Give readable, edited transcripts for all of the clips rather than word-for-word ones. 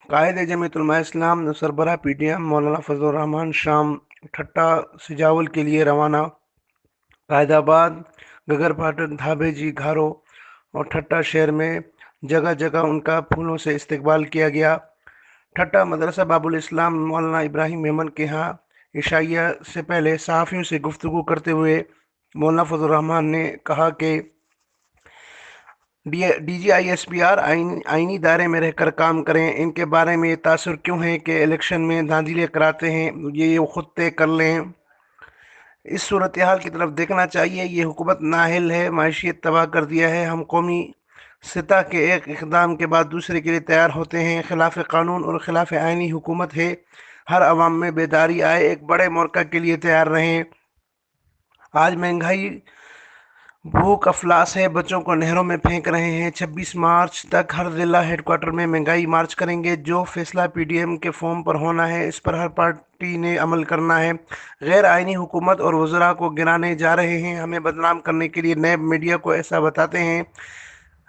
قائد جمعیت علماء اسلام سربراہ P T M مولانا فضل الرحمان شام ٹھٹا سجاول کے لیے روانہ۔ قائد آباد، گگر پھاٹک، دھابے جی گھارو اور ٹھٹا شہر میں جگہ جگہ ان کا پھولوں سے استقبال کیا گیا۔ ٹھٹا مدرسہ باب الاسلام مولانا ابراہیم میمن کے ہاں عشائیہ سے پہلے صحافیوں سے گفتگو کرتے ہوئے مولانا فضل الرحمان نے کہا کہ D G I S P R آئینی دائرے میں رہ کر کام کریں۔ ان کے بارے میں یہ تاثر کیوں ہے کہ الیکشن میں دھاندلیاں کراتے ہیں، یہ خود طے کر لیں۔ اس صورتحال کی طرف دیکھنا چاہیے۔ یہ حکومت نااہل ہے، معیشت تباہ کر دیا ہے۔ ہم قومی سطح کے ایک اقدام کے بعد دوسرے کے لیے تیار ہوتے ہیں۔ خلاف قانون اور خلاف آئینی حکومت ہے۔ ہر عوام میں بیداری آئے، ایک بڑے موقع کے لیے تیار رہیں۔ آج مہنگائی بھوک افلاس ہے، بچوں کو نہروں میں پھینک رہے ہیں۔ 26 مارچ تک ہر ضلع ہیڈ کوارٹر میں مہنگائی مارچ کریں گے۔ جو فیصلہ پی ڈی ایم کے فارم پر ہونا ہے، اس پر ہر پارٹی نے عمل کرنا ہے۔ غیر آئینی حکومت اور وزراء کو گرانے جا رہے ہیں، ہمیں بدنام کرنے کے لیے نیب میڈیا کو ایسا بتاتے ہیں۔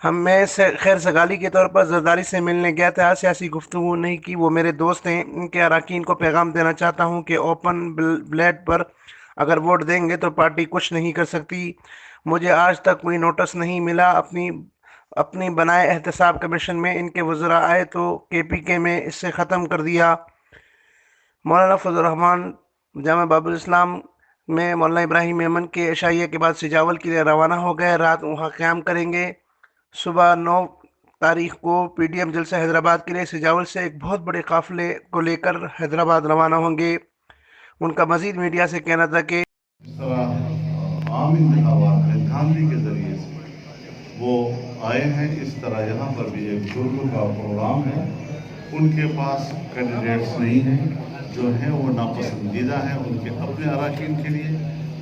میں خیر سگالی کے طور پر زرداری سے ملنے گیا تھا، سیاسی گفتگو نہیں کی۔ وہ میرے دوست ہیں۔ ان کے اراکین کو پیغام دینا چاہتا ہوں کہ اوپن بلیٹ پر اگر ووٹ دیں گے تو پارٹی کچھ نہیں کر سکتی۔ مجھے آج تک کوئی نوٹس نہیں ملا۔ اپنی بنائے احتساب کمیشن میں ان کے وزراء آئے تو کے پی کے میں اس سے ختم کر دیا۔ مولانا فضل الرحمان جامع باب الاسلام میں مولانا ابراہیم میمن کے عشائیہ کے بعد سجاول کے لیے روانہ ہو گئے۔ رات وہاں قیام کریں گے۔ صبح 9 تاریخ کو پی ڈی ایم جلسہ حیدرآباد کے لیے سجاول سے ایک بہت بڑے قافلے کو لے کر حیدرآباد روانہ ہوں گے۔ ان کا مزید میڈیا سے کہنا تھا کہ عام انتخابات میں دھاندلی کے ذریعے سے وہ آئے ہیں۔ اس طرح یہاں پر بھی ایک بزرگوں کا پروگرام ہے۔ ان کے پاس کینڈیڈیٹس نہیں ہیں، جو ہیں وہ ناپسندیدہ ہیں ان کے اپنے اراکین کے لیے۔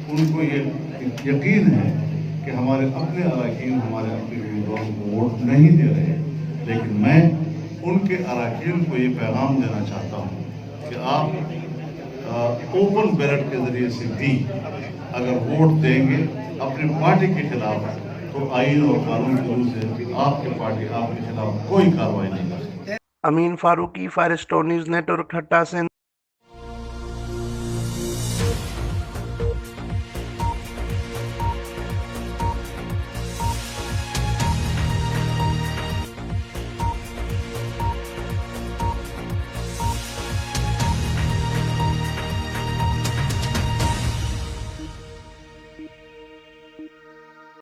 ان کو یہ یقین ہے کہ ہمارے اپنے اراکین ہمارے اپنے امیدواروں کو ووٹ نہیں دے رہے، لیکن میں ان کے اراکین کو یہ پیغام دینا چاہتا ہوں کہ آپ اوپن بیلٹ کے ذریعے سے بھی اگر ووٹ دیں گے اپنی پارٹی کے خلاف تو آئین اور قانون کی روح سے آپ کی پارٹی آپ کے خلاف کوئی کارروائی نہیں کر سکتی۔ Amin Farooqui, fire stone news network, Thatta سے۔